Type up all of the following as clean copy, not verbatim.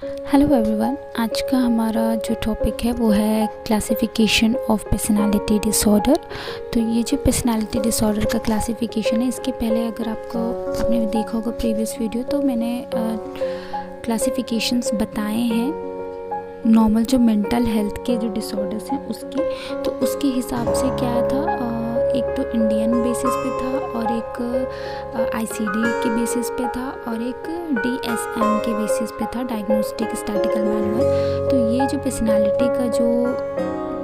Hello everyone. आज का हमारा जो टॉपिक है वो है क्लासिफिकेशन ऑफ पर्सनालिटी डिसऑर्डर। तो ये जो पर्सनालिटी डिसऑर्डर का क्लासिफिकेशन है, इसके पहले अगर आपने देखा होगा प्रीवियस वीडियो, तो मैंने क्लासिफिकेशंस बताए हैं नॉर्मल जो मेंटल हेल्थ के जो डिसऑर्डर्स हैं उसके। तो उसके हिसाब से क्या था, एक तो इंडियन बेसिस पे था और एक आईसीडी के बेसिस पे था और एक डीएसएम के बेसिस पे था, डायग्नोस्टिक स्टैटिकल मैनुअल। तो ये जो पर्सनालिटी का जो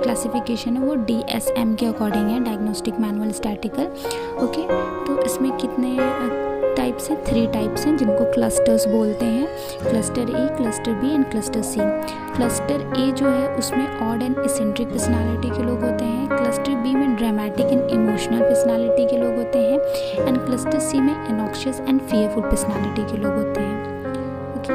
क्लासिफिकेशन है वो डीएसएम के अकॉर्डिंग है, डायग्नोस्टिक मैनुअल स्टैटिकल। ओके, तो इसमें कितने टाइप्स हैं? 3 टाइप्स हैं जिनको क्लस्टर्स बोलते हैं, cluster A, cluster B and cluster C. Cluster A जो है उसमें ऑड एंड इसेंट्रिक पर्सनालिटी के लोग होते हैं, क्लस्टर बी में ड्रामेटिक एंड इमोशनल पर्सनालिटी के लोग होते हैं एंड क्लस्टर सी में एनॉक्शियस एंड फियरफुल पर्सनालिटी के लोग होते हैं। ओके,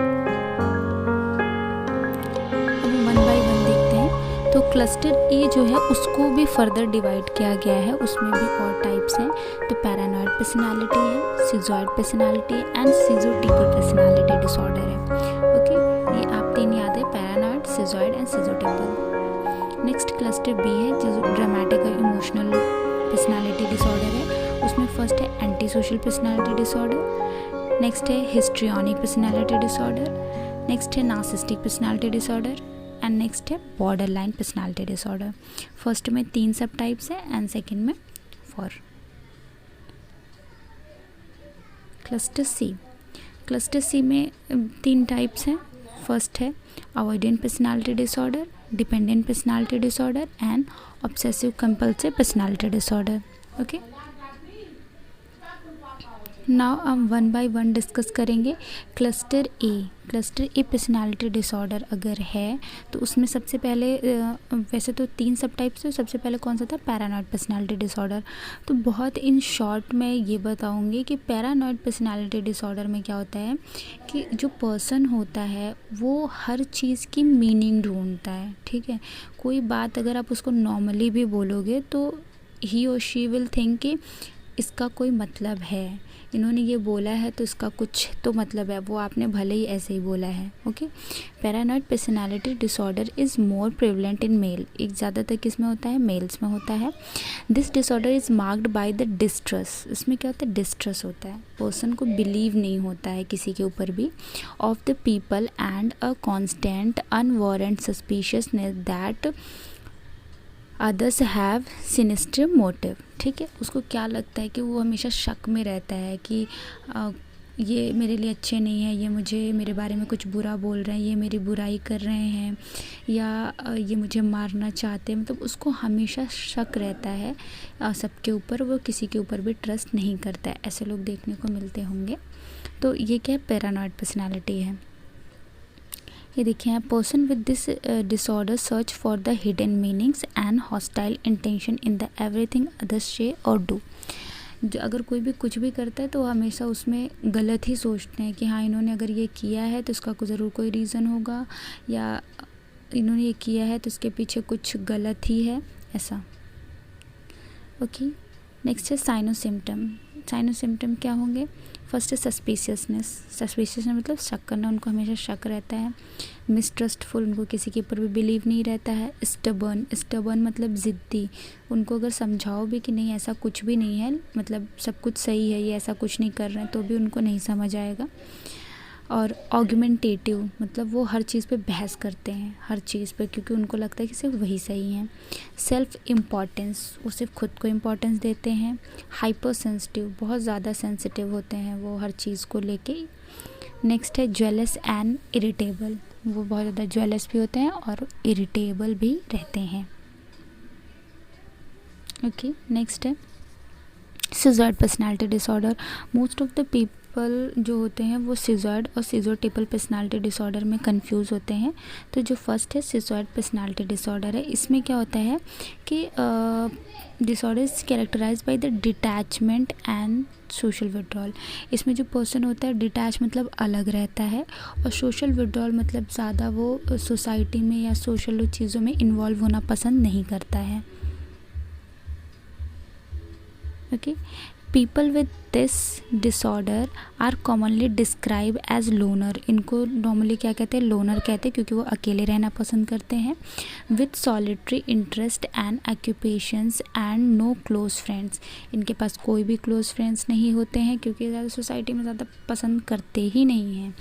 अब वन बाय वन देखते हैं। तो क्लस्टर ए जो है उसको भी फर्दर डिवाइड किया गया है, उसमें भी और टाइप्स हैं। तो पैरानॉइड पर्सनालिटी है, schizoid personality and schizotypal personality disorder है। ओके, ये आप 3 याद है, paranoid, schizoid and schizotypal. Next cluster B है जो ड्रामेटिक और इमोशनल पर्सनालिटी डिसऑर्डर है। उसमें फर्स्ट है anti social personality disorder, next है हिस्ट्रियोनिक पर्सनालिटी डिसऑर्डर, नेक्स्ट है narcissistic personality disorder and next है बॉर्डरलाइन पर्सनालिटी डिसऑर्डर। फर्स्ट में 3 सब टाइप्स हैं एंड सेकंड में 4। क्लस्टर सी, क्लस्टर सी में 3 टाइप्स हैं। फर्स्ट है avoidant personality disorder, dependent personality disorder and obsessive compulsive personality disorder. Okay, now हम वन बाय वन डिस्कस करेंगे। Cluster A, cluster A personality disorder अगर है तो उसमें सबसे पहले वैसे तो 3 सब टाइप्स है, सबसे पहले कौन सा था? Paranoid personality disorder. तो बहुत इन शॉर्ट में ये बताऊंगी कि पैरानॉइड पर्सनालिटी डिसऑर्डर में क्या होता है कि जो पर्सन होता है वो हर चीज़ की मीनिंग ढूंढता है। ठीक है, कोई बात अगर आप उसको नॉर्मली भी बोलोगे तो ही और शी विल थिंक कि इसका कोई मतलब है, इन्होंने ये बोला है तो इसका कुछ तो मतलब है, वो आपने भले ही ऐसे ही बोला है। Okay, paranoid personality disorder is more prevalent in male, एक ज़्यादातर किस में होता है? मेल्स में होता है। This disorder is marked by the distrust, इसमें क्या होता है? डिस्ट्रस्ट होता है, पर्सन को बिलीव नहीं होता है किसी के ऊपर भी, of the people and a constant unwarranted suspiciousness that others have sinister motive. ठीक है, उसको क्या लगता है कि वो हमेशा शक में रहता है कि ये मेरे लिए अच्छे नहीं है, ये मुझे मेरे बारे में कुछ बुरा बोल रहे हैं, ये मेरी बुराई कर रहे हैं या ये मुझे मारना चाहते हैं। मतलब उसको हमेशा शक रहता है सबके ऊपर, वो किसी के ऊपर भी ट्रस्ट नहीं करता है। ऐसे लोग देखने को मिलते होंगे। तो ये क्या है? पैरानॉइड पर्सनालिटी है। ये देखिए, person with this disorder search for the hidden meanings and hostile intention in the everything others से और डू। अगर कोई भी कुछ भी करता है तो हमेशा उसमें गलत ही सोचते हैं कि हाँ, इन्होंने अगर ये किया है तो इसका ज़रूर कोई रीज़न होगा, या इन्होंने ये किया है तो इसके पीछे कुछ गलत ही है, ऐसा। ओके, नेक्स्ट है साइनो सिम्टम। साइनो सिम्टम क्या होंगे? फर्स्ट है सस्पिशियसनेस, सस्पिशियसनेस मतलब शक करना, उनको हमेशा शक रहता है। मिसट्रस्टफुल, उनको किसी के ऊपर भी बिलीव नहीं रहता है। स्टबर्न, स्टबर्न मतलब ज़िद्दी, उनको अगर समझाओ भी कि नहीं ऐसा कुछ भी नहीं है, मतलब सब कुछ सही है, ये ऐसा कुछ नहीं कर रहे हैं, तो भी उनको नहीं समझ आएगा। और ऑर्गुमेंटेटिव मतलब वो हर चीज़ पे बहस करते हैं, हर चीज़ पे, क्योंकि उनको लगता है कि सिर्फ वही सही है। सेल्फ इम्पॉर्टेंस, वो सिर्फ खुद को इम्पोर्टेंस देते हैं। हाइपर सेंसिटिव, बहुत ज़्यादा सेंसिटिव होते हैं वो हर चीज़ को लेके। नेक्स्ट है जेलस एंड इरिटेबल, वो बहुत ज़्यादा जेलस भी होते हैं और इरिटेबल भी रहते हैं। ओके, नेक्स्ट है schizoid personality disorder. Most of the people जो होते हैं वो सिजॉइड और सिजोटिपल पर्सनालिटी डिसऑर्डर में कंफ्यूज होते हैं। तो जो फर्स्ट है सिजॉइड पर्सनालिटी डिसऑर्डर है, इसमें क्या होता है कि disorder is characterized by the detachment and social withdrawal. इसमें जो पर्सन होता है डिटैच मतलब अलग रहता है, और सोशल विड्रॉल मतलब ज़्यादा वो सोसाइटी में या सोशल चीज़ों में इन्वॉल्व होना पसंद नहीं करता है। Okay, people with this disorder are commonly describe as loner, इनको नॉर्मली क्या कहते हैं, लोनर कहते हैं, क्योंकि वो अकेले रहना पसंद करते हैं। With solitary interest and occupations and no close friends, इनके पास कोई भी क्लोज फ्रेंड्स नहीं होते हैं, क्योंकि ज़्यादा सोसाइटी में ज़्यादा पसंद करते ही नहीं हैं।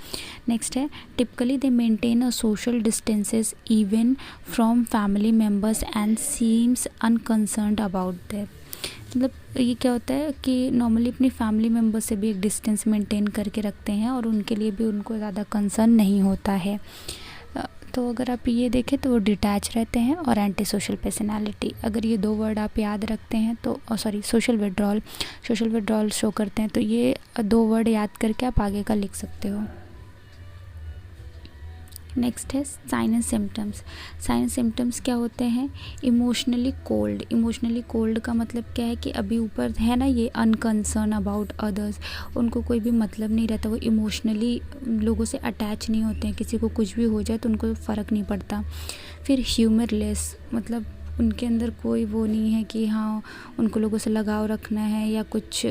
नेक्स्ट है typically they maintain a social distances even from family members and seems unconcerned about their, मतलब ये क्या होता है कि नॉर्मली अपनी फैमिली मेम्बर से भी एक डिस्टेंस मेंटेन करके रखते हैं और उनके लिए भी उनको ज़्यादा कंसर्न नहीं होता है। तो अगर आप ये देखें तो वो डिटैच रहते हैं। और एंटी सोशल पर्सनालिटी, अगर ये दो वर्ड आप याद रखते हैं तो सोशल विड्रॉल शो करते हैं, तो ये दो वर्ड याद करके आप आगे का लिख सकते हो। नेक्स्ट है sign and symptoms. Sign and symptoms क्या होते हैं, इमोशनली कोल्ड का मतलब क्या है कि अभी ऊपर है ना ये अनकंसर्न अबाउट अदर्स, उनको कोई भी मतलब नहीं रहता, वो इमोशनली लोगों से अटैच नहीं होते हैं, किसी को कुछ भी हो जाए तो उनको फ़र्क नहीं पड़ता। फिर ह्यूमरलेस, मतलब उनके अंदर कोई वो नहीं है कि हाँ उनको लोगों से लगाव रखना है या कुछ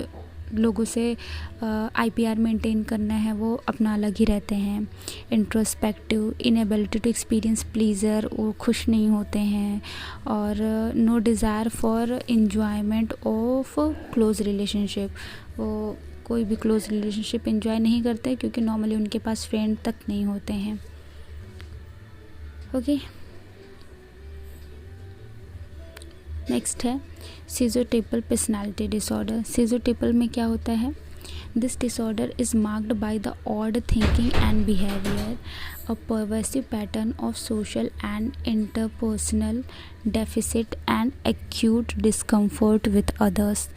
लोगों से IPR मेंटेन करना है, वो अपना अलग ही रहते हैं। Introspective, inability to experience pleasure, वो खुश नहीं होते हैं। और no desire for enjoyment of close relationship, वो कोई भी क्लोज रिलेशनशिप एंजॉय नहीं करते क्योंकि नॉर्मली उनके पास फ्रेंड तक नहीं होते हैं। ओके, नेक्स्ट है सीजोटिपल पर्सनालिटी डिसऑर्डर। सीजोटिपल में क्या होता है, this disorder is marked by the odd thinking and behaviour, a pervasive pattern of social and interpersonal deficit and acute discomfort with others.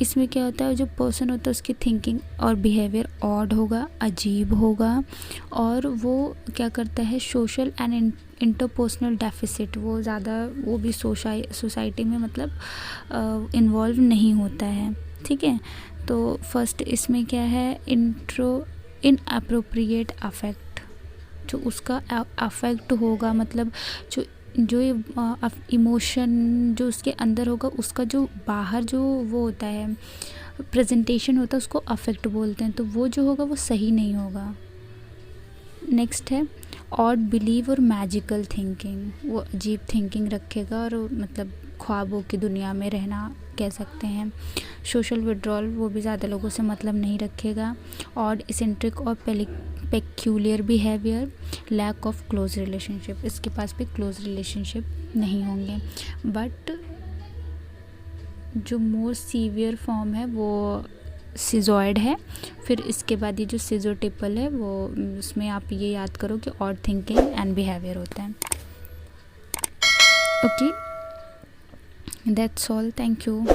इसमें क्या होता है, जो पर्सन होता है उसकी थिंकिंग और बिहेवियर ऑड होगा, अजीब होगा, और वो क्या करता है सोशल एंड इंटरपर्सनल डेफिसिट, वो ज़्यादा वो भी सोसाइटी में मतलब इन्वॉल्व नहीं होता है। ठीक है, तो फर्स्ट इसमें क्या है, इनअप्रोप्रिएट अफेक्ट, जो उसका अफेक्ट होगा, मतलब जो इमोशन जो उसके अंदर होगा, उसका जो बाहर जो वो होता है प्रेजेंटेशन होता है, उसको अफेक्ट बोलते हैं, तो वो जो होगा वो सही नहीं होगा। नेक्स्ट है ऑड बिलीव और मैजिकल थिंकिंग, वो अजीब थिंकिंग रखेगा और मतलब ख्वाबों की दुनिया में रहना कह सकते हैं। सोशल विड्रॉल, वो भी ज़्यादा लोगों से मतलब नहीं रखेगा। ऑड इसेंट्रिक और peculiar behaviour, lack of close relationship, इसके पास भी क्लोज रिलेशनशिप नहीं होंगे। बट जो मोर सीवियर फॉर्म है वो सिजॉइड है। फिर इसके बाद ये जो सिजोटिपल है वो उसमें आप ये याद करो कि ऑड थिंकिंग एंड बिहेवियर होता है। Okay, that's all, thank you.